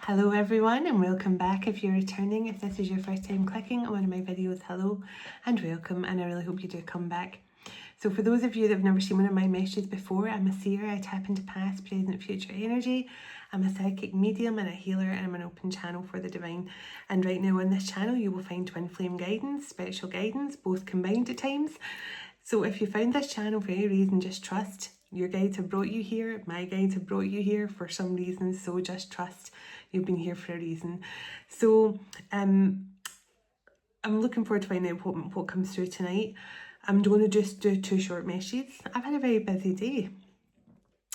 Hello everyone and welcome back if you're returning. If this is your first time clicking on one of my videos, hello and welcome, and I really hope you do come back. So for those of you that have never seen one of my messages before, I'm a seer. I tap into past, present, future energy. I'm a psychic medium and a healer, and I'm an open channel for the divine. And right now on this channel you will find twin flame guidance, spiritual guidance, both combined at times. So if you found this channel for any reason, just trust. Your guides have brought you here. My guides have brought you here for some reason. So just trust. You've been here for a reason. So I'm looking forward to finding out what comes through tonight. I'm going to just do 2 short messages. I've had a very busy day.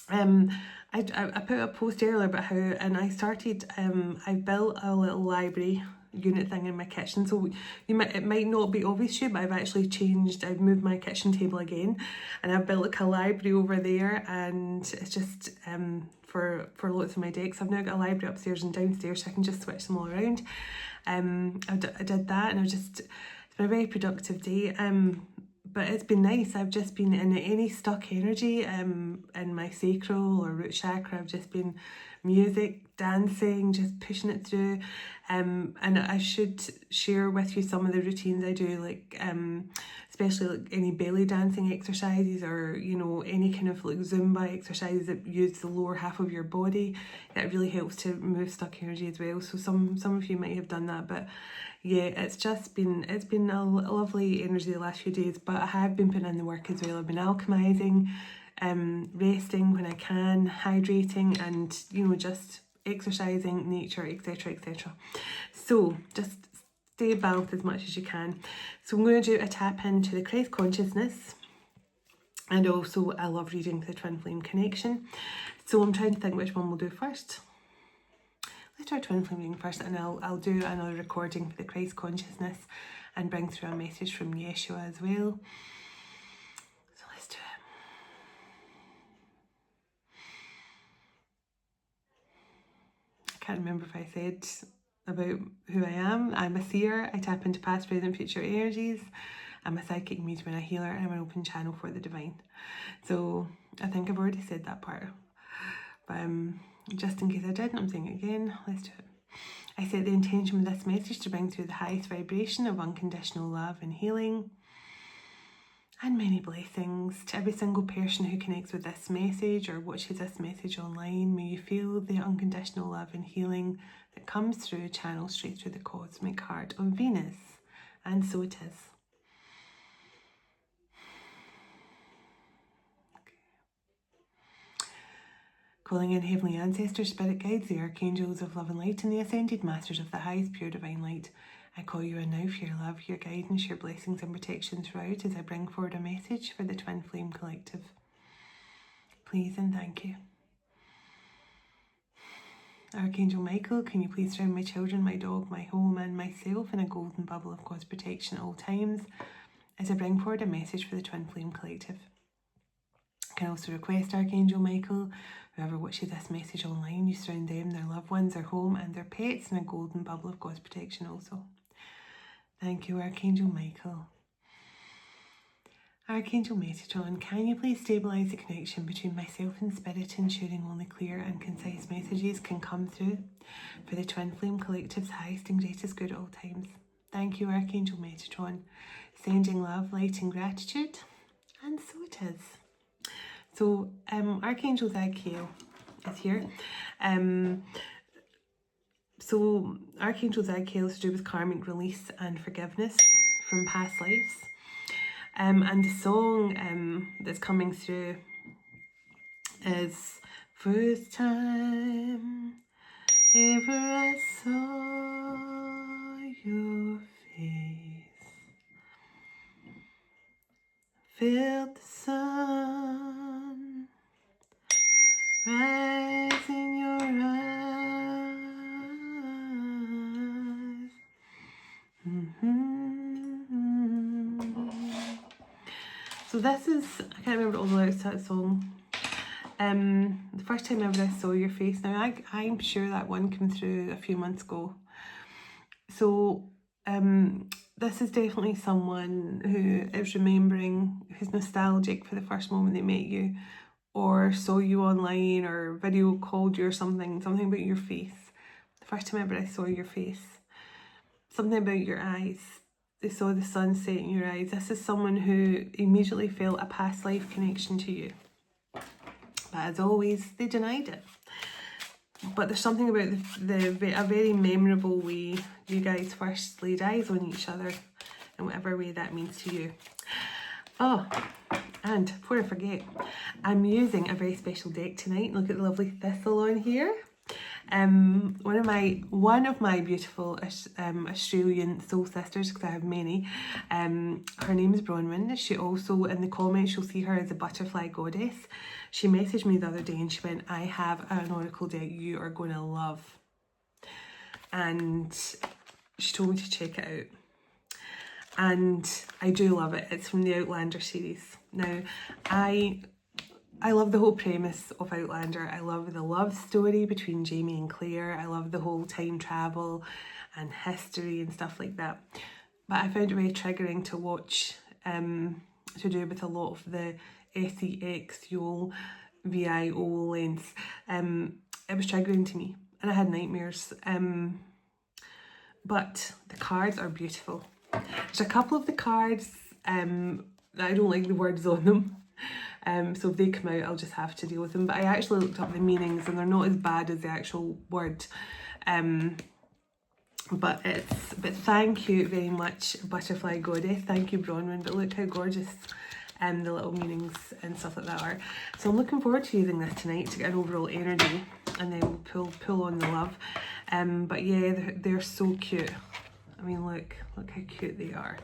I put a post earlier about how, and I started, I built a little library unit thing in my kitchen. So it might not be obvious to you, but I've actually I've moved my kitchen table again, and I've built like a library over there, and it's just for lots of my decks. I've now got a library upstairs and downstairs, so I can just switch them all around. I did that, and it's been a very productive day. But it's been nice. I've just been in any stuck energy in my sacral or root chakra. I've just been music, dancing, just pushing it through. And I should share with you some of the routines I do, like especially like any belly dancing exercises, or any kind of like Zumba exercises that use the lower half of your body. It really helps to move stuck energy as well. So some of you might have done that, but yeah, it's been a lovely energy the last few days. But I have been putting in the work as well. I've been alchemizing, resting when I can, hydrating, and just exercising, nature, etc, etc. So just stay balanced as much as you can. So I'm going to do a tap into the Christ consciousness, and also I love reading the twin flame connection. So I'm trying to think which one we'll do first. Let's try twin flame reading first, and I'll do another recording for the Christ consciousness and bring through a message from Yeshua as well. So let's do it. I can't remember if I said about who I am. I'm a seer. I tap into past, present, future energies. I'm a psychic medium and a healer, and I'm an open channel for the divine. So I think I've already said that part, but just in case I didn't, I'm saying it again. Let's do it. I set the intention with this message to bring through the highest vibration of unconditional love and healing, and many blessings to every single person who connects with this message or watches this message online. May you feel the unconditional love and healing that comes through, channel straight through the cosmic heart of Venus. And so it is. Calling in heavenly ancestors, spirit guides, the archangels of love and light, and the ascended masters of the highest pure divine light. I call you in now for your love, your guidance, your blessings and protection throughout as I bring forward a message for the Twin Flame Collective. Please and thank you. Archangel Michael, can you please surround my children, my dog, my home and myself in a golden bubble of God's protection at all times as I bring forward a message for the Twin Flame Collective. I can also request Archangel Michael, whoever watches this message online, you surround them, their loved ones, their home and their pets in a golden bubble of God's protection also. Thank you, Archangel Michael. Archangel Metatron, can you please stabilise the connection between myself and Spirit, ensuring only clear and concise messages can come through for the Twin Flame Collective's highest and greatest good at all times. Thank you, Archangel Metatron. Sending love, light and gratitude. And so it is. So Archangel Zadkiel is here. So Archangel Zadkiel is to do with karmic release and forgiveness from past lives. And the song that's coming through is First Time Ever I Saw Your Face, Felt the sun rise in your eyes. So this is, I can't remember all the lyrics to that song. The first time ever I saw your face. Now I'm sure that one came through a few months ago. So this is definitely someone who is remembering, who's nostalgic for the first moment they met you, or saw you online, or video called you, or something about your face. First time ever I saw your face. Something about your eyes. They saw the sunset in your eyes. This is someone who immediately felt a past life connection to you. But as always, they denied it. But there's something about a very memorable way you guys first laid eyes on each other, in whatever way that means to you. Oh, and before I forget, I'm using a very special deck tonight. Look at the lovely thistle on here. One of my beautiful Australian soul sisters, because I have many, her name is Bronwyn. She also, in the comments, you'll see her as a butterfly goddess. She messaged me the other day and she went, I have an oracle deck you are going to love. And she told me to check it out. And I do love it. It's from the Outlander series. Now, I love the whole premise of Outlander. I love the love story between Jamie and Claire. I love the whole time travel and history and stuff like that. But I found it very triggering to watch, to do with a lot of the sex, YOL, VIO lengths. It was triggering to me and I had nightmares. But the cards are beautiful. There's a couple of the cards that I don't like the words on them. So if they come out, I'll just have to deal with them. But I actually looked up the meanings and they're not as bad as the actual word. But thank you very much, Butterfly Goddess. Thank you, Bronwyn. But look how gorgeous the little meanings and stuff like that are. So I'm looking forward to using this tonight to get an overall energy, and then we'll pull on the love. But yeah, they're so cute. I mean, look how cute they are.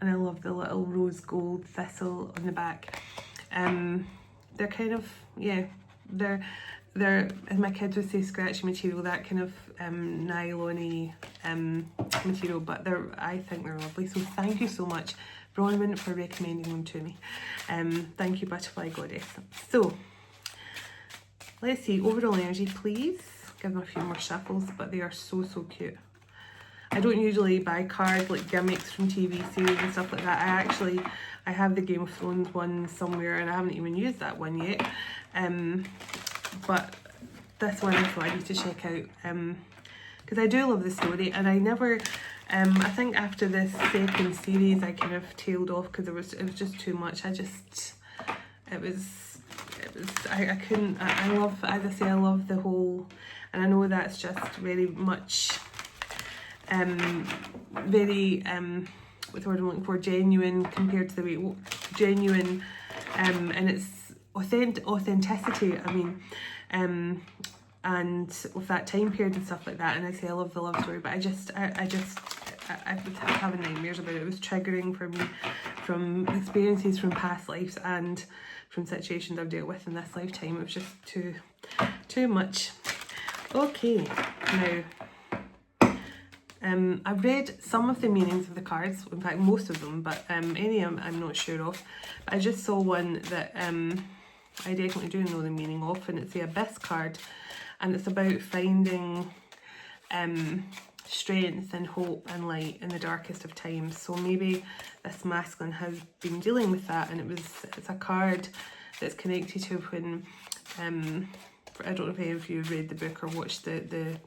And I love the little rose gold thistle on the back. They're kind of, yeah, they're, as my kids would say, scratchy material, that kind of nylon-y material, but I think they're lovely. So thank you so much, Bronwyn, for recommending them to me. Thank you, Butterfly Goddess. So let's see, overall energy, please. Give them a few more shuffles, but they are so cute. I don't usually buy cards like gimmicks from TV series and stuff like that. I have the Game of Thrones one somewhere and I haven't even used that one yet. But this one I thought I need to check out because I do love the story, and I never, I think after this second series I kind of tailed off because it was just too much. I couldn't, I love, as I say, I love the whole, and I know that's just very much very what's the word I'm looking for, genuine compared to the way genuine and its authenticity, I mean, and with that time period and stuff like that. And I say I love the love story, but I was having nightmares about it. It was triggering for me from experiences from past lives and from situations I've dealt with in this lifetime. It was just too much. Okay, now I've read some of the meanings of the cards, in fact most of them, but any I'm not sure of. I just saw one that I definitely do know the meaning of, and it's the Abyss card, and it's about finding strength and hope and light in the darkest of times. So maybe this masculine has been dealing with that, and it's a card that's connected to when I don't know if any of you read the book or watched the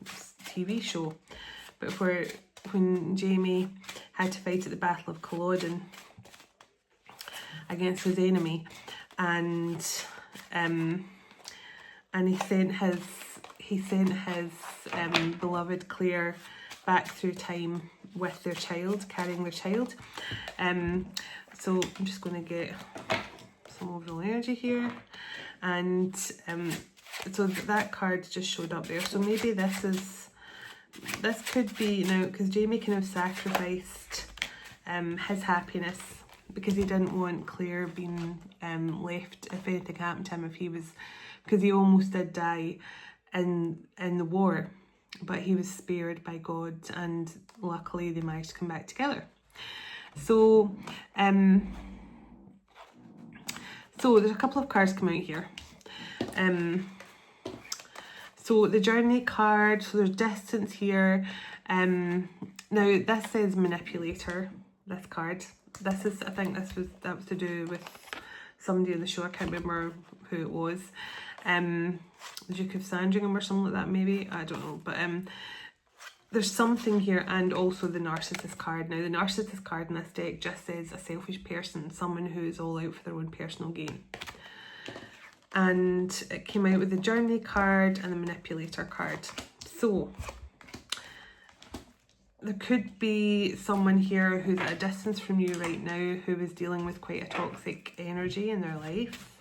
TV show, but when Jamie had to fight at the Battle of Culloden against his enemy, and he sent his beloved Claire back through time with their child, carrying their child. So I'm just going to get some overall energy here, and so that card just showed up there. So maybe this could be, now, because Jamie kind of sacrificed his happiness because he didn't want Claire being left if anything happened to him, because he almost did die in the war, but he was spared by God, and luckily they managed to come back together. So so there's a couple of cards come out here. So the journey card, so there's distance here. Now this says manipulator, this card. I think that was to do with somebody on the show, I can't remember who it was. Duke of Sandringham or something like that, maybe. I don't know. But there's something here, and also the Narcissist card. Now, the Narcissist card in this deck just says a selfish person, someone who is all out for their own personal gain. And it came out with the Journey card and the Manipulator card. So there could be someone here who's at a distance from you right now who is dealing with quite a toxic energy in their life.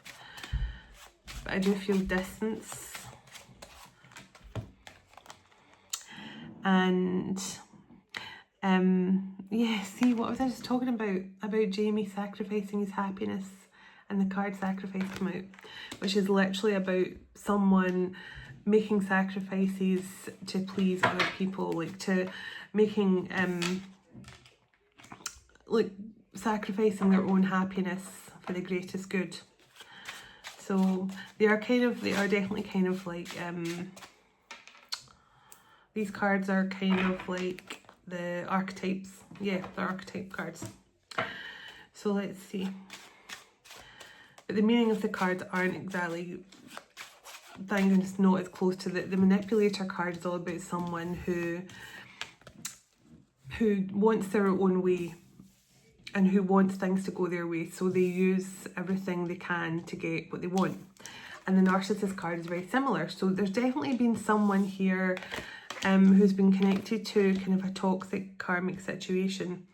But I do feel distance. And yeah, see, what was I just talking about Jamie sacrificing his happiness, and the card Sacrifice come out, which is literally about someone making sacrifices to please other people, like to making like sacrificing their own happiness for the greatest good. So they are definitely kind of like these cards are kind of like the archetypes. Yeah, the archetype cards. So let's see. But the meaning of the cards aren't exactly, thank goodness, not as close to the Manipulator card is all about someone who wants their own way and who wants things to go their way. So they use everything they can to get what they want. And the Narcissist card is very similar. So there's definitely been someone here who's been connected to kind of a toxic karmic situation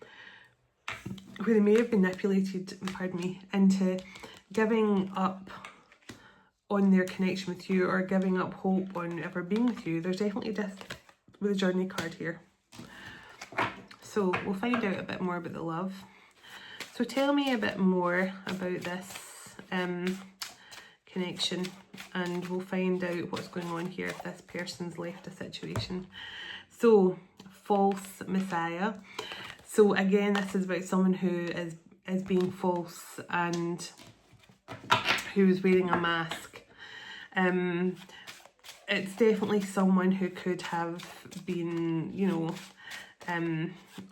where they may have been manipulated, pardon me, into giving up on their connection with you or giving up hope on ever being with you. There's definitely this with the Journey card here. So we'll find out a bit more about the love. So tell me a bit more about this connection, and we'll find out what's going on here if this person's left a situation. So, false messiah. So again, this is about someone who is being false and who is wearing a mask. It's definitely someone who could have been, you know,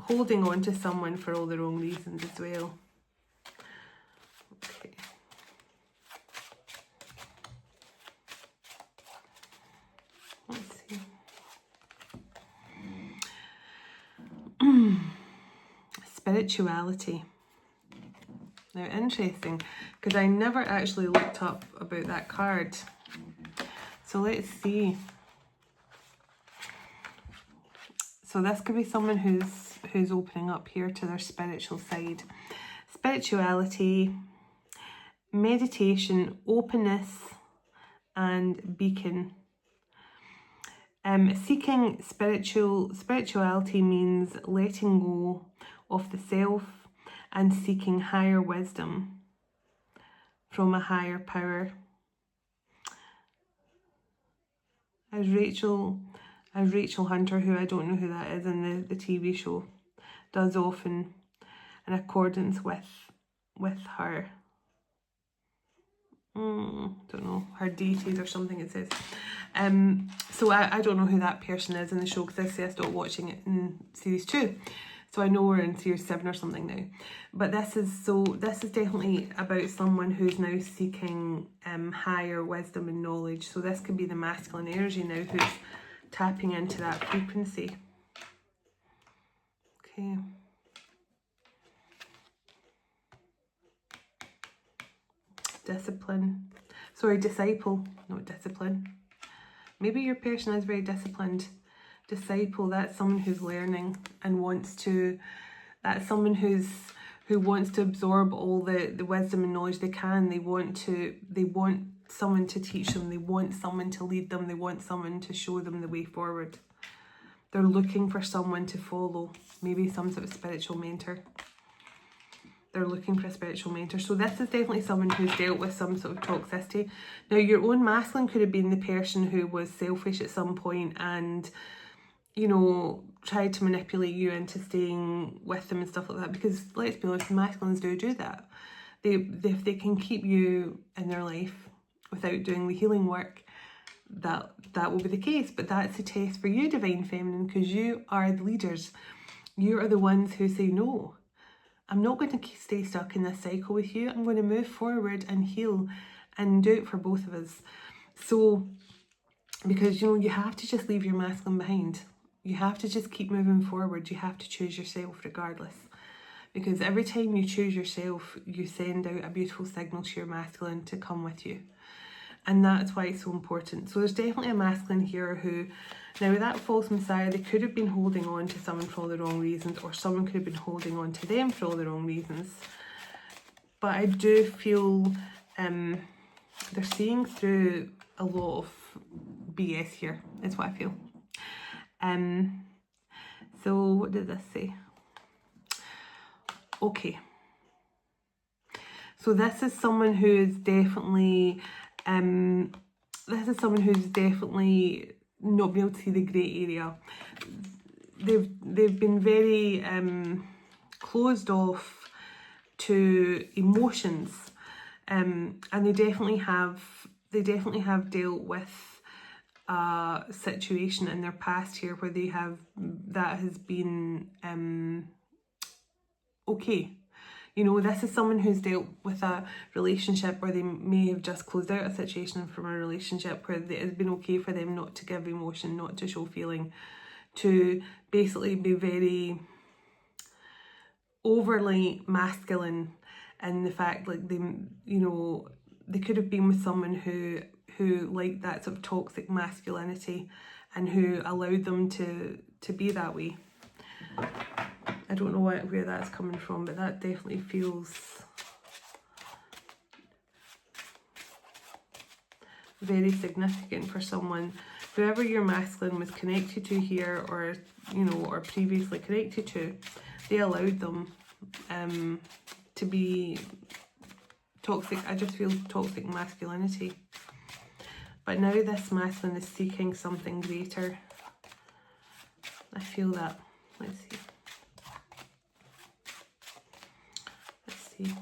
holding on to someone for all the wrong reasons as well. Okay. Let's see. Spirituality. Now, interesting, because I never actually looked up about that card. So let's see. So this could be someone who's opening up here to their spiritual side. Spirituality, meditation, openness, and beacon. Seeking spirituality means letting go of the self and seeking higher wisdom from a higher power. As Rachel Hunter, who I don't know who that is in the TV show, does often in accordance with her, don't know, her deities or something it says. So I don't know who that person is in the show, because I stopped watching it in series 2. So I know we're in series 7 or something now. But this is definitely about someone who's now seeking higher wisdom and knowledge. So this could be the masculine energy now who's tapping into that frequency. Okay. Discipline. Sorry, disciple, not discipline. Maybe your person is very disciplined. Disciple, that's someone who's learning and wants to, that's someone who wants to absorb all the wisdom and knowledge they can. They want someone to teach them. They want someone to lead them. They want someone to show them the way forward. They're looking for someone to follow. Maybe some sort of spiritual mentor. They're looking for a spiritual mentor. So this is definitely someone who's dealt with some sort of toxicity. Now, your own masculine could have been the person who was selfish at some point and, you know, tried to manipulate you into staying with them and stuff like that. Because let's be honest, masculines do that. If they can keep you in their life without doing the healing work, that will be the case. But that's a test for you, Divine Feminine, because you are the leaders. You are the ones who say no. I'm not going to stay stuck in this cycle with you. I'm going to move forward and heal and do it for both of us. So, because, you know, you have to just leave your masculine behind. You have to just keep moving forward. You have to choose yourself regardless. Because every time you choose yourself, you send out a beautiful signal to your masculine to come with you. And that's why it's so important. So there's definitely a masculine here who, now with that false messiah, they could have been holding on to someone for all the wrong reasons, or someone could have been holding on to them for all the wrong reasons. But I do feel they're seeing through a lot of BS here, is what I feel. So what does this say? Okay. So this is someone who is definitely not being able to see the grey area. They've been very closed off to emotions, and they definitely have dealt with a situation in their past here where that has been okay. You know, this is someone who's dealt with a relationship where they may have just closed out a situation from a relationship where it has been okay for them not to give emotion, not to show feeling, to basically be very overly masculine in the fact, like, they, you know, they could have been with someone who liked that sort of toxic masculinity and who allowed them to be that way. I don't know where that's coming from, but that definitely feels very significant for someone. Whoever your masculine was connected to here, or, you know, or previously connected to, they allowed them to be toxic. I just feel toxic masculinity. But now this masculine is seeking something greater. I feel that. Let's see.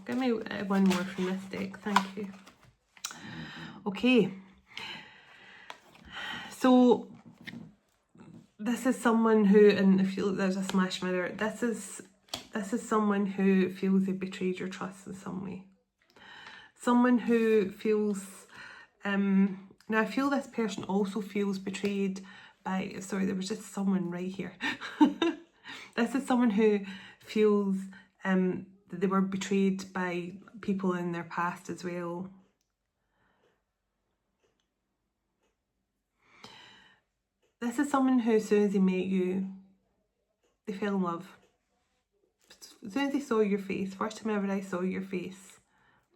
Give me one more from this deck, thank you. Okay, so this is someone who, and if you look, there's a smash mirror, this is someone who feels they've betrayed your trust in some way. Someone who feels, now I feel this person also feels betrayed by, sorry, there was just someone right here. This is someone who feels that they were betrayed by people in their past as well. This is someone who, as soon as they met you, they fell in love. As soon as they saw your face, first time ever I saw your face,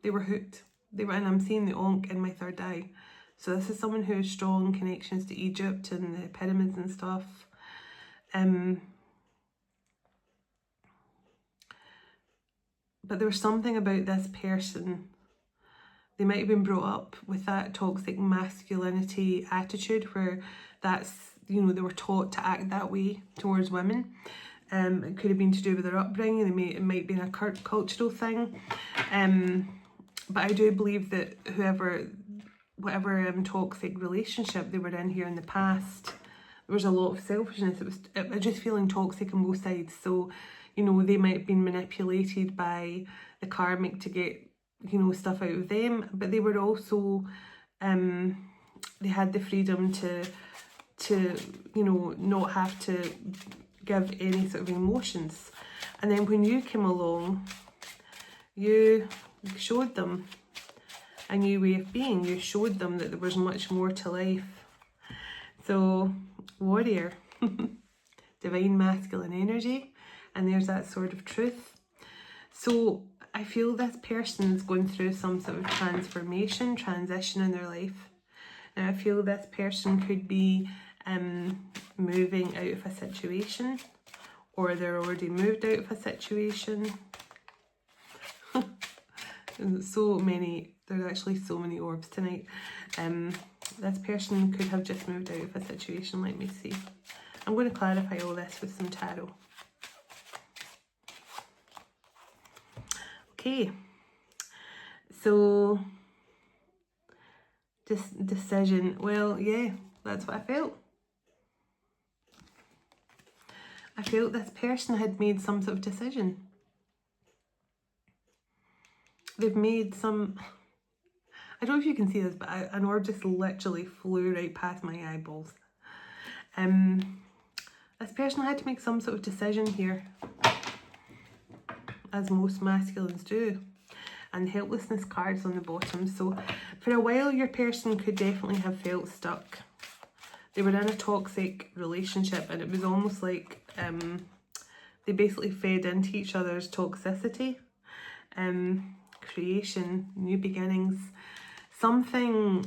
they were hooked. They were, and I'm seeing the Ankh in my third eye. So this is someone who has strong connections to Egypt and the pyramids and stuff. But there was something about this person. They might have been brought up with that toxic masculinity attitude where that's, you know, they were taught to act that way towards women. It could have been to do with their upbringing. It might be a cultural thing. But I do believe that whatever toxic relationship they were in here in the past, there was a lot of selfishness. It was just feeling toxic on both sides. So, you know, they might have been manipulated by the karmic to get, you know, stuff out of them, but they were also, they had the freedom to, you know, not have to give any sort of emotions. And then when you came along, you showed them a new way of being. You showed them that there was much more to life. So, warrior, divine masculine energy, and there's that sort of truth. So I feel this person is going through some sort of transformation, transition in their life. Now I feel this person could be moving out of a situation, or they're already moved out of a situation. There's actually so many orbs tonight. This person could have just moved out of a situation. Let me see. I'm going to clarify all this with some tarot. Okay, so decision. Well, yeah, that's what I felt. I felt this person had made some sort of decision. They've made some, I don't know if you can see this, but an orb just literally flew right past my eyeballs. This person had to make some sort of decision here, as most masculines do. And helplessness cards on the bottom. So for a while your person could definitely have felt stuck. They were in a toxic relationship, and it was almost like they basically fed into each other's toxicity. Creation, new beginnings, something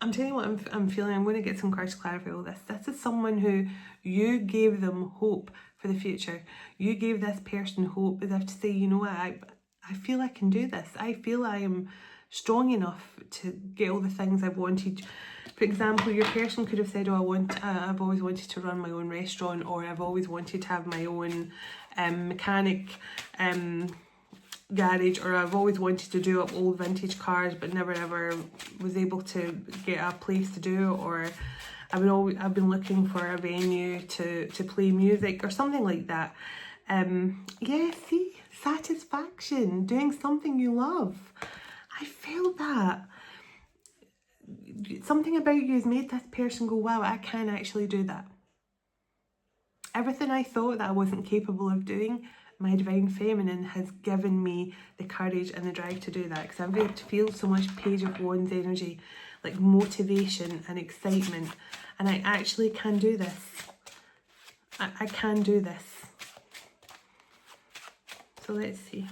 I'm telling you what I'm feeling. I'm going to get some cards to clarify all this. This is someone who you gave them hope for the future. You gave this person hope, as if to say, you know what, I feel I can do this. I feel I am strong enough to get all the things I've wanted. For example, your person could have said, oh, I've always wanted to run my own restaurant, or I've always wanted to have my own mechanic garage, or I've always wanted to do up old vintage cars but never ever was able to get a place to do it, or I've been looking for a venue to play music or something like that. Yeah, see, satisfaction, doing something you love. I felt that. Something about you has made this person go, wow, I can actually do that. Everything I thought that I wasn't capable of doing, my divine feminine has given me the courage and the drive to do that, because I've got to feel so much Page of Wands energy, like motivation and excitement, and I actually can do this. I can do this. So let's see.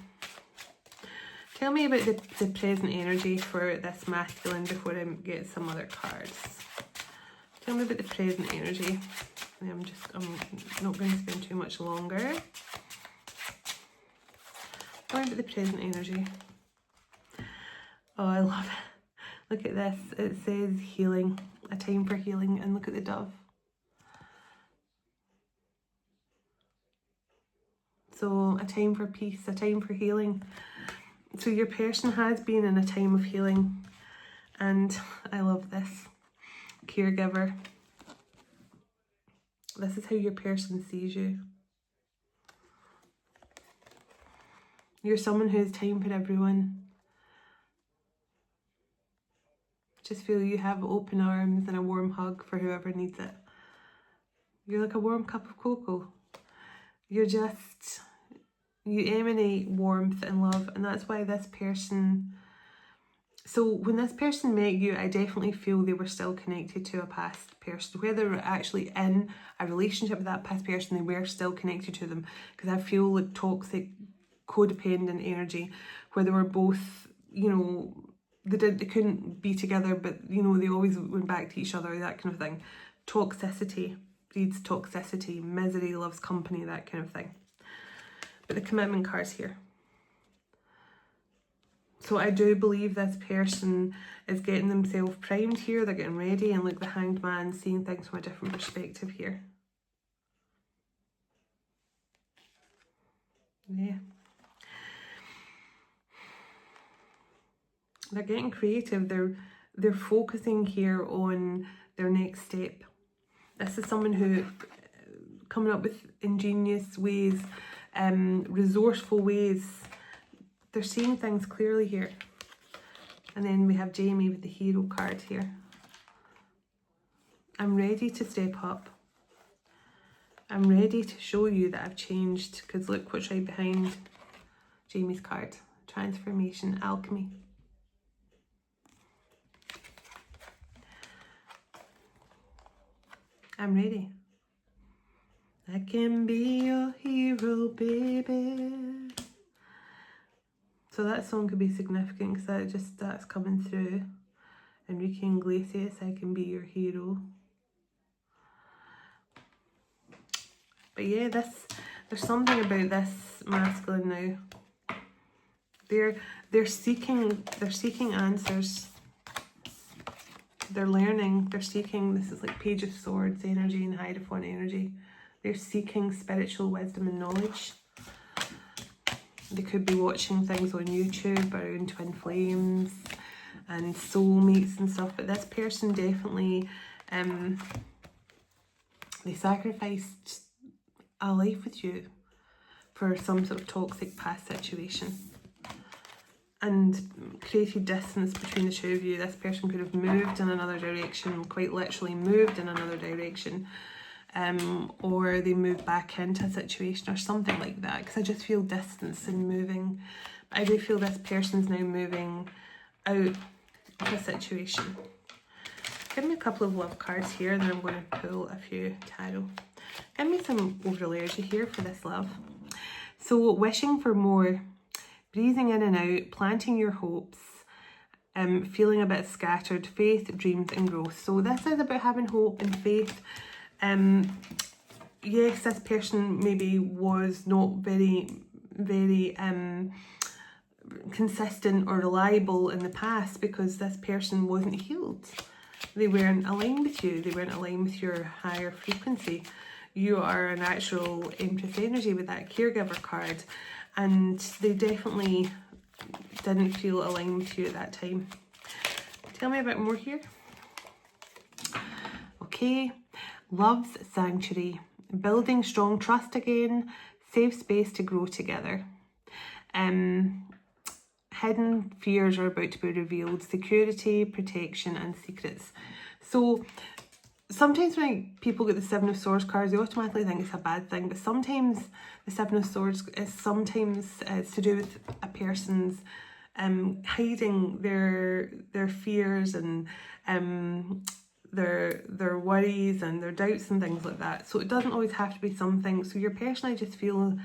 Tell me about the present energy for this masculine before I get some other cards. Tell me about the present energy. I'm not going to spend too much longer. Tell me about the present energy. Oh, I love it. Look at this. It says healing, a time for healing, and look at the dove. So a time for peace, a time for healing. So your person has been in a time of healing, and I love this. Caregiver. This is how your person sees you. You're someone who has time for everyone. Just feel you have open arms and a warm hug for whoever needs it. You're like a warm cup of cocoa. You emanate warmth and love, and that's why this person... So when this person met you, I definitely feel they were still connected to a past person. Whether they were actually in a relationship with that past person, they were still connected to them. Because I feel like toxic, codependent energy, where they were both, you know, they couldn't be together, but, you know, they always went back to each other, that kind of thing. Toxicity breeds toxicity. Misery loves company, that kind of thing. But the commitment card's here. So I do believe this person is getting themselves primed here. They're getting ready, and look, the Hanged Man, seeing things from a different perspective here. Yeah. They're getting creative. They're focusing here on their next step. This is someone who coming up with ingenious ways, resourceful ways. They're seeing things clearly here. And then we have Jamie with the Hero card here. I'm ready to step up. I'm ready to show you that I've changed, because look what's right behind Jamie's card. Transformation, alchemy. I'm ready. I can be your hero, baby. So that song could be significant, because that's coming through. Enrique Iglesias, I can be your hero. But yeah, there's something about this masculine now. They're seeking answers. They're learning, they're seeking, this is like Page of Swords energy and Hierophant energy. They're seeking spiritual wisdom and knowledge. They could be watching things on YouTube around twin flames and soulmates and stuff, but this person definitely, they sacrificed a life with you for some sort of toxic past situation. and created distance between the two of you. This person could have moved in another direction, quite literally moved in another direction, or they moved back into a situation or something like that, because I just feel distance and moving. But I do feel this person's now moving out of a situation. Give me a couple of love cards here, and then I'm going to pull a few tarot. Give me some overall energy here for this love. So, wishing for more, breathing in and out, planting your hopes, feeling a bit scattered, faith, dreams and growth. So this is about having hope and faith. Yes, this person maybe was not very consistent or reliable in the past, because this person wasn't healed. They weren't aligned with you. They weren't aligned with your higher frequency. You are a natural Empress energy with that caregiver card, and they definitely didn't feel aligned with you at that time. Tell me a bit more here. Okay, love's sanctuary, building strong trust again, safe space to grow together. Hidden fears are about to be revealed, security, protection and secrets. So sometimes when people get the Seven of Swords cards, they automatically think it's a bad thing, but sometimes the Seven of Swords is it's to do with a person's hiding their fears and their worries and their doubts and things like that. So it doesn't always have to be something. So your person, I just feel,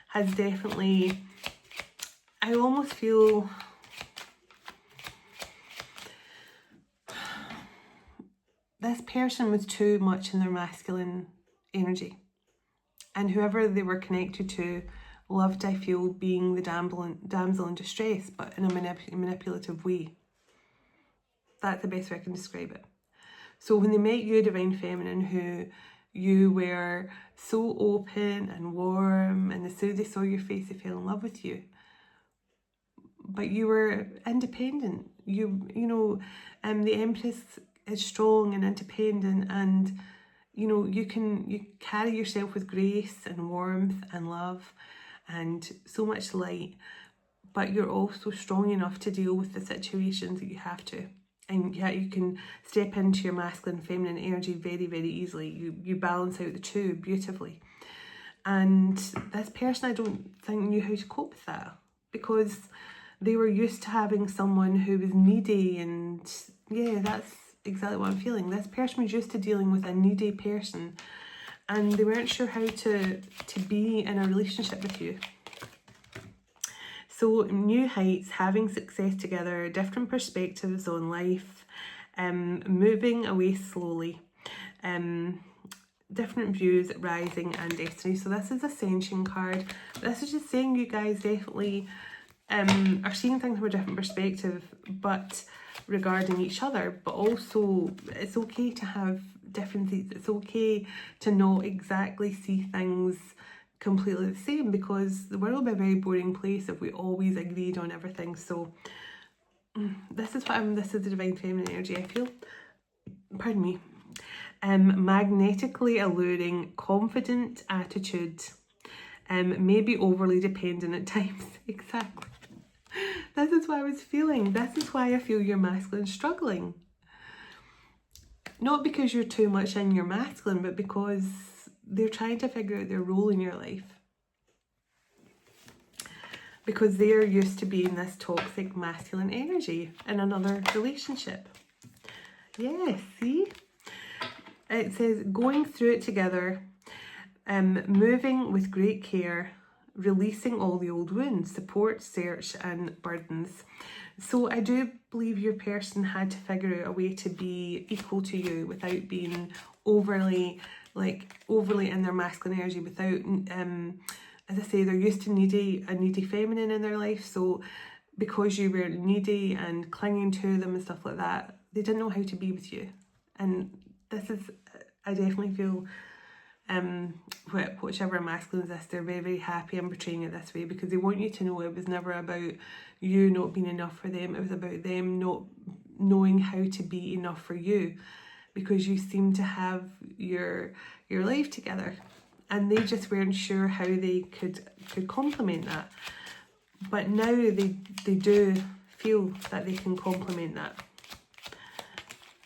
has definitely, I almost feel this person was too much in their masculine energy, and whoever they were connected to loved, I feel, being the damsel in distress, but in a manipulative way. That's the best way I can describe it. So when they met you, Divine Feminine, who you were so open and warm, and as soon as they saw your face, they fell in love with you. But you were independent. The Empress is strong and independent, and you carry yourself with grace and warmth and love and so much light, but you're also strong enough to deal with the situations that you have to. And yeah, you can step into your masculine and feminine energy very, very easily. You balance out the two beautifully. And this person, I don't think, knew how to cope with that, because they were used to having someone who was needy, and yeah, that's exactly what I'm feeling. This person was used to dealing with a needy person, and they weren't sure how to be in a relationship with you. So new heights, having success together, different perspectives on life, moving away slowly, different views, rising and destiny. So this is Ascension card. This is just saying you guys definitely are seeing things from a different perspective, but regarding each other. But also it's okay to have differences. It's okay to not exactly see things completely the same, because the world would be a very boring place if we always agreed on everything. So this is the Divine Feminine energy, I feel. Pardon me. Magnetically alluring, confident attitude, maybe overly dependent at times. Exactly. This is what I was feeling. This is why I feel your masculine struggling. Not because you're too much in your masculine, but because they're trying to figure out their role in your life. Because they're used to being this toxic masculine energy in another relationship. Yeah, see? It says going through it together, moving with great care, releasing all the old wounds, support, search and burdens. So I do believe your person had to figure out a way to be equal to you without being overly in their masculine energy, without as I say, they're used to a needy feminine in their life. So because you were needy and clinging to them and stuff like that, they didn't know how to be with you. And this is, I definitely feel whichever masculine is this, they're very, very happy in portraying it this way, because they want you to know it was never about you not being enough for them. It was about them not knowing how to be enough for you, because you seem to have your life together, and they just weren't sure how they could complement that. but now they do feel that they can complement that.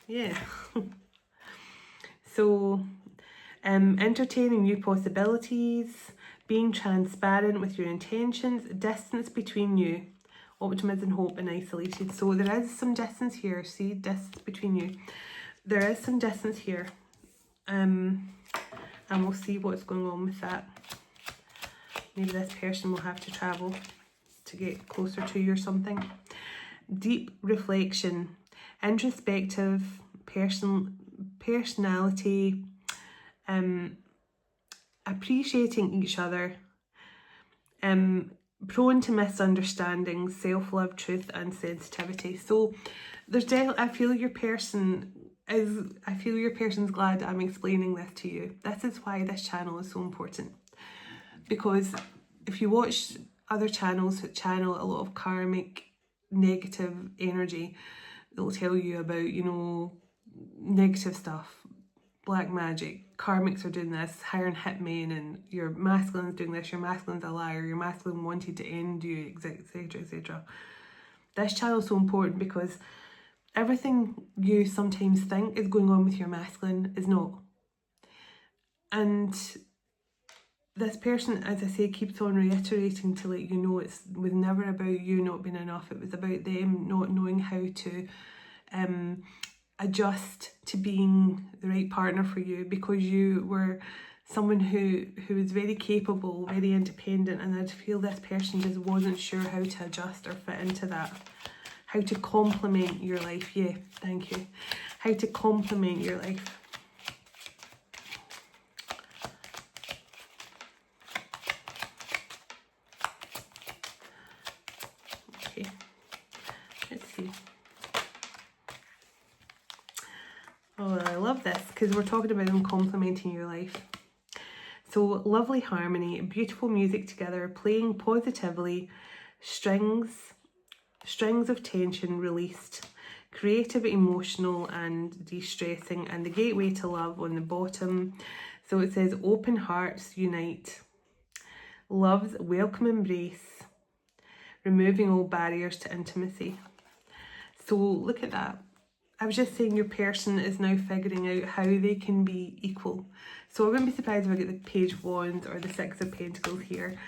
Yeah. So entertaining new possibilities, being transparent with your intentions, distance between you, optimism, hope and isolation. So there is some distance here. See, distance between you. There is some distance here. And we'll see what's going on with that. Maybe this person will have to travel to get closer to you or something. Deep reflection, introspective, personality, appreciating each other, prone to misunderstandings, self-love, truth and sensitivity. So there's I feel your person's glad I'm explaining this to you. This is why this channel is so important. Because if you watch other channels that channel a lot of karmic negative energy, they'll tell you about, you know, negative stuff, black magic, karmics are doing this, hiring hitmen, and your masculine's doing this, your masculine's a liar, your masculine wanted to end you, etc, etc. This channel is so important because everything you sometimes think is going on with your masculine is not. And this person, as I say, keeps on reiterating to let you know it was never about you not being enough. It was about them not knowing how to adjust to being the right partner for you, because you were someone who was very capable, very independent, and I'd feel this person just wasn't sure how to adjust or fit into that. How to complement your life. Yeah, thank you. How to complement your life. Okay, let's see. Oh, I love this because we're talking about them complementing your life. So lovely harmony, beautiful music together, playing positively, strings of tension released, creative, emotional and de-stressing, and the gateway to love on the bottom. So it says open hearts unite, love's welcome embrace, removing all barriers to intimacy. So look at that. I was just saying your person is now figuring out how they can be equal. So I wouldn't be surprised if I get the Page of Wands or the Six of Pentacles here,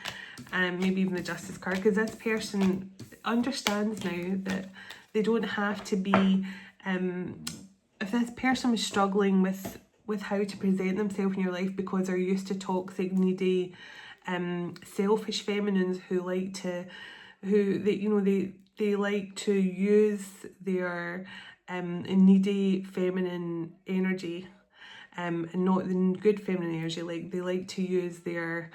and maybe even the Justice card, because this person understands now that they don't have to be, if this person was struggling with how to present themselves in your life because they're used to toxic, needy, selfish feminines who like to, they like to use their needy feminine energy, and not the good feminine energy. Like they like to use their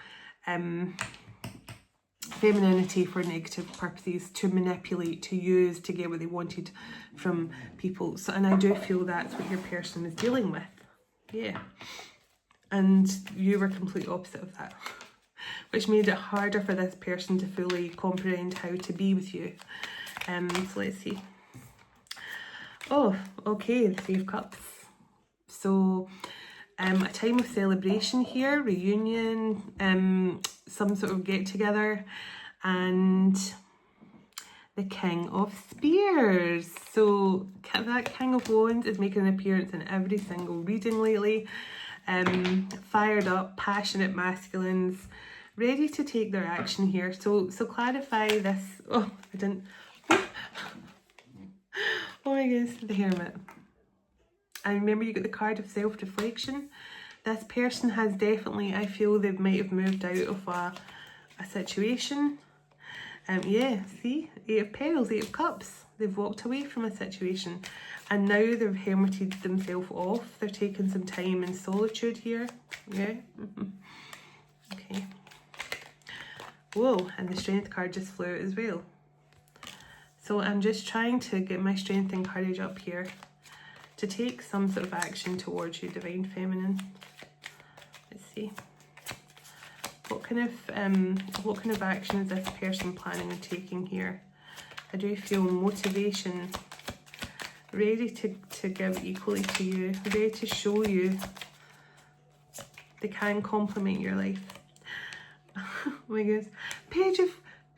femininity for negative purposes, to manipulate, to use, to get what they wanted from people. So, and I do feel that's what your person is dealing with. Yeah. And you were completely opposite of that, which made it harder for this person to fully comprehend how to be with you. So let's see. Oh, okay, the Three of Cups. So a time of celebration here, reunion, some sort of get together, and the King of Spears. So that King of Wands is making an appearance in every single reading lately. Fired up, passionate masculines, ready to take their action here. So clarify this. Oh, I didn't. Oh my goodness, the Hermit. And remember, you got the card of self-reflection. This person has definitely, I feel they might have moved out of a situation. Yeah, see, Eight of Petals, Eight of Cups. They've walked away from a situation and now they've hermited themselves off. They're taking some time in solitude here. Yeah. Okay. Whoa, and the Strength card just flew out as well. So I'm just trying to get my strength and courage up here to take some sort of action towards you, Divine Feminine. Let's see. What kind of action is this person planning on taking here? I do feel motivation, ready to give equally to you, ready to show you they can complement your life. Oh my goodness. Page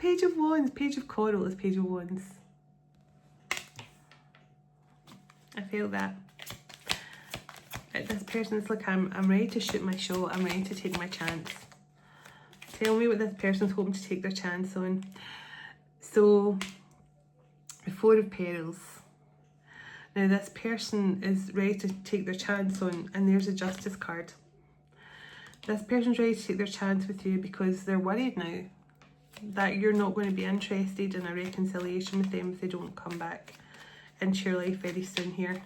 Page of Wands. Page of Coral is Page of Wands. I feel that. This person's like, I'm ready to shoot my shot. I'm ready to take my chance. Tell me what this person's hoping to take their chance on. So, the Four of Petals. Now this person is ready to take their chance on, and there's a Justice card. This person's ready to take their chance with you because they're worried now that you're not going to be interested in a reconciliation with them if they don't come back into your life very soon here.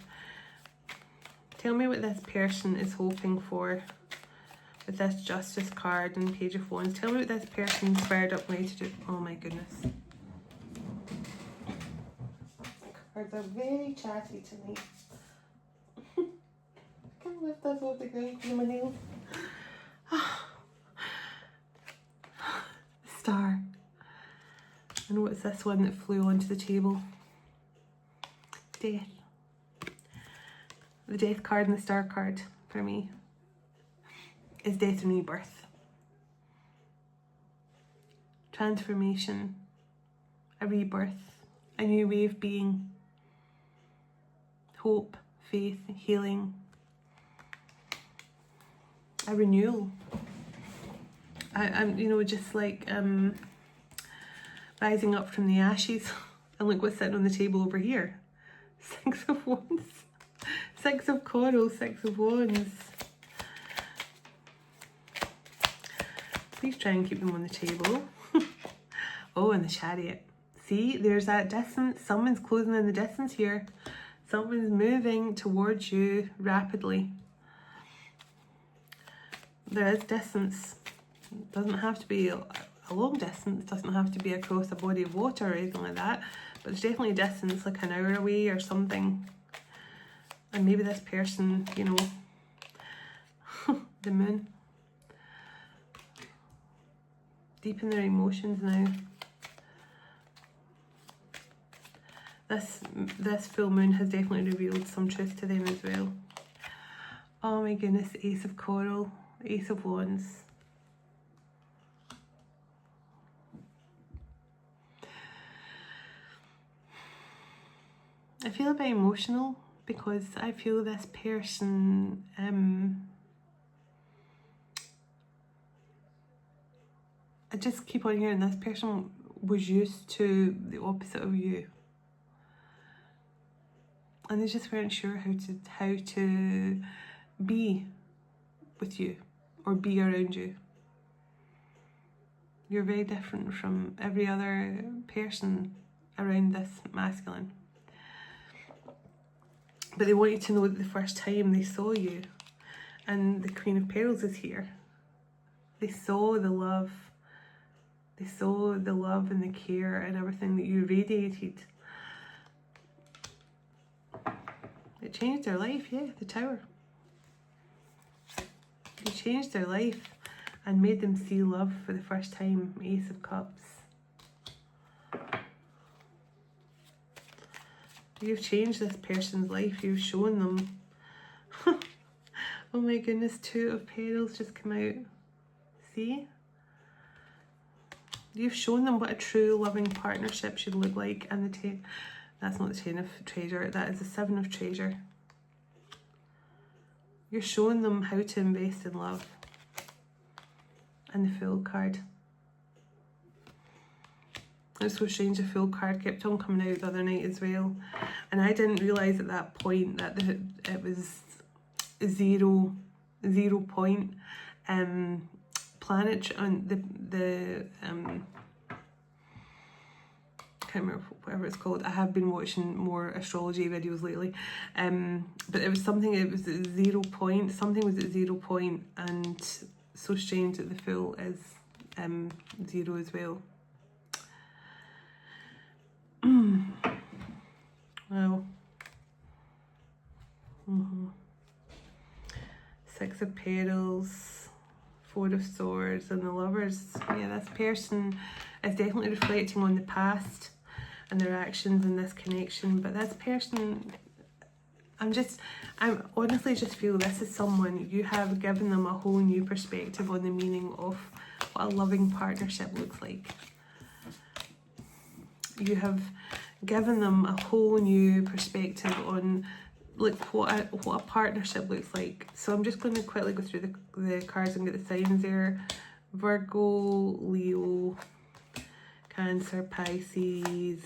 Tell me what this person is hoping for with this Justice card and Page of Wands. Tell me what this person's fired up ready to do. Oh my goodness. Cards are very chatty tonight. I can't lift this off the ground because of my nails. Star. And what's this one that flew onto the table? Death. The Death card and the Star card for me is death and rebirth. Transformation. A rebirth. A new way of being. Hope, faith, healing. A renewal. I'm, you know, just like rising up from the ashes. And look what's sitting on the table over here. Six of Wands. Six of Coral, Six of Wands. Please try and keep them on the table. Oh, and the Chariot. See, there's that distance. Someone's closing in the distance here. Someone's moving towards you rapidly. There is distance. It doesn't have to be a long distance. It doesn't have to be across a body of water or anything like that. But there's definitely a distance, like an hour away or something. And maybe this person, you know, the Moon. Deep in their emotions now. This full moon has definitely revealed some truth to them as well. Oh my goodness, Ace of Coral, Ace of Wands. I feel a bit emotional because I feel this person I just keep on hearing this person was used to the opposite of you. And they just weren't sure how to be with you or be around you. You're very different from every other person around this masculine. But they want you to know that the first time they saw you, and the Queen of Pearls is here, they saw the love. They saw the love and the care and everything that you radiated. It changed their life, yeah, the Tower. It changed their life and made them see love for the first time. Ace of Cups. You've changed this person's life. You've shown them. Oh my goodness, Two of Petals just come out. See? You've shown them what a true loving partnership should look like. And the Ten, that's not the Ten of Treasure, that is the Seven of Treasure. You're showing them how to invest in love. And the Fool card. It's so strange, the Fool card kept on coming out the other night as well. And I didn't realise at that point that it was zero point planet on the I can't remember whatever it's called. I have been watching more astrology videos lately, but it was something, it was at 0 point, something was at 0 point, and so strange that the Fool is 0 as well. Wow. Six of Petals, Four of Swords, and the Lovers. Yeah, this person is definitely reflecting on the past and their actions in this connection. But this person, I honestly just feel this is someone, you have given them a whole new perspective on the meaning of what a loving partnership looks like. you have given them a whole new perspective on like what a partnership looks like. So I'm just going to quickly go through the cards and get the signs there. Virgo, Leo, Cancer, Pisces,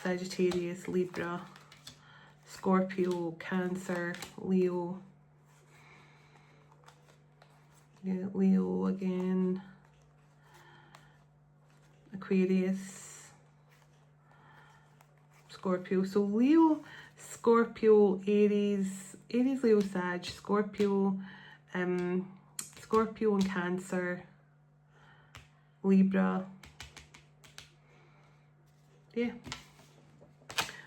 Sagittarius, Libra, Scorpio, Cancer, Leo, yeah, Leo again, Aquarius, Scorpio. So Leo, Scorpio, Aries, Leo, Sag, Scorpio, Scorpio and Cancer, Libra, yeah,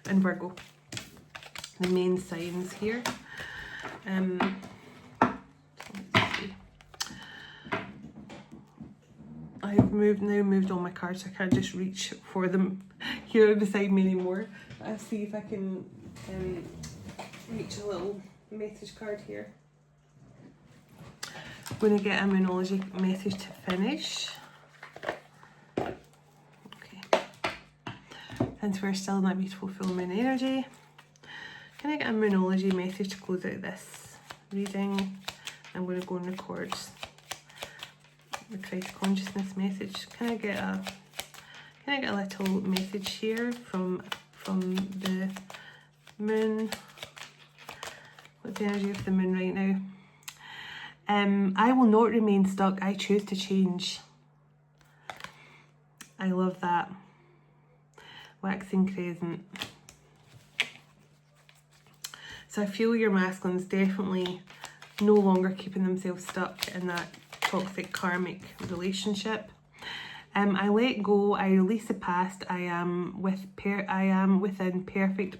and Virgo. The main signs here. So let's see. I've now moved all my cards, so I can't just reach for them here beside me anymore. I'll see if I can reach a little message card here. I'm going to get a Moonology message to finish. Okay. Since we're still in that beautiful full moon energy, can I get a Moonology message to close out this reading? I'm going to go and record the Christ consciousness message. Can I get a little message here from the moon? What's the energy of the moon right now? I will not remain stuck. I choose to change. I love that. Waxing crescent. So I feel your masculine's definitely no longer keeping themselves stuck in that toxic karmic relationship. I let go. I release the past. I am within perfect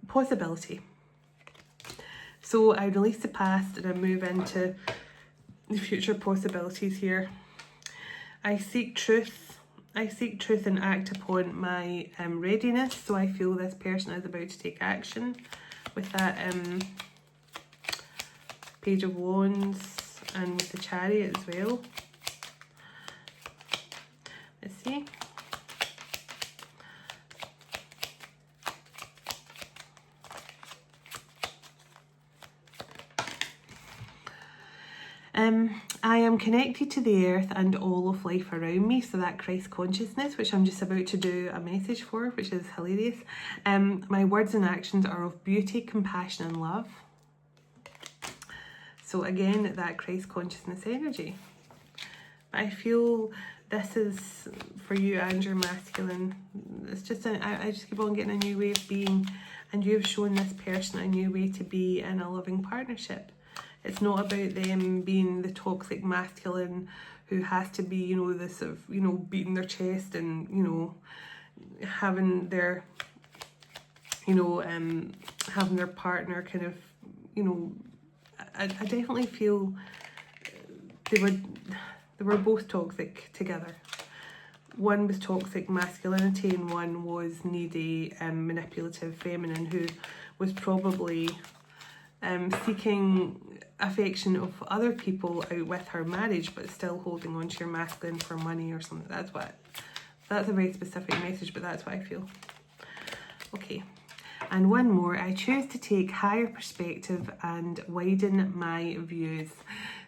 possibility. So I release the past and I move into the future possibilities here. I seek truth. I seek truth and act upon my readiness. So I feel this person is about to take action with that Page of Wands and with the Chariot as well. Let's see. I am connected to the earth and all of life around me, so that Christ consciousness, which I'm just about to do a message for, which is hilarious. My words and actions are of beauty, compassion and love. So again, that Christ consciousness energy. I feel this is for you and your masculine. It's just, I just keep on getting a new way of being, and you've shown this person a new way to be in a loving partnership. It's not about them being the toxic masculine who has to be, you know, this of, you know, beating their chest and, you know, having their, you know, having their partner kind of, you know, I definitely feel they were both toxic together. One was toxic masculinity and one was needy, manipulative feminine, who was probably seeking affection of other people out with her marriage, but still holding on to your masculine for money or something. That's a very specific message, but that's what I feel. Okay, and one more. I choose to take higher perspective and widen my views.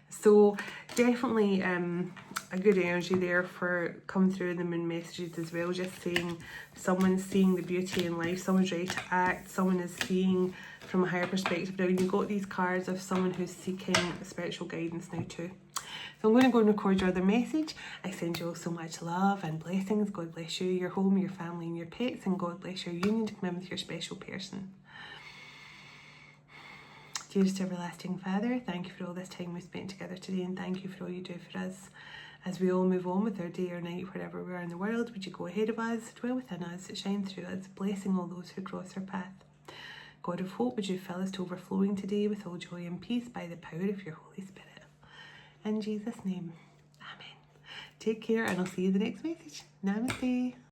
So definitely a good energy there for coming through in the moon messages as well. Just saying someone's seeing the beauty in life, someone's ready to act, someone is seeing from a higher perspective. Now you've got these cards of someone who's seeking spiritual guidance now too. So I'm going to go and record your other message. I send you all so much love and blessings. God bless you, your home, your family and your pets, and God bless your union to come in with your special person. Dearest everlasting Father, thank you for all this time we spent together today, and thank you for all you do for us. As we all move on with our day or night, wherever we are in the world, would you go ahead of us, dwell within us, shine through us, blessing all those who cross our path. God of hope, would you fill us to overflowing today with all joy and peace by the power of your Holy Spirit. In Jesus' name, amen. Take care, and I'll see you in the next message. Namaste.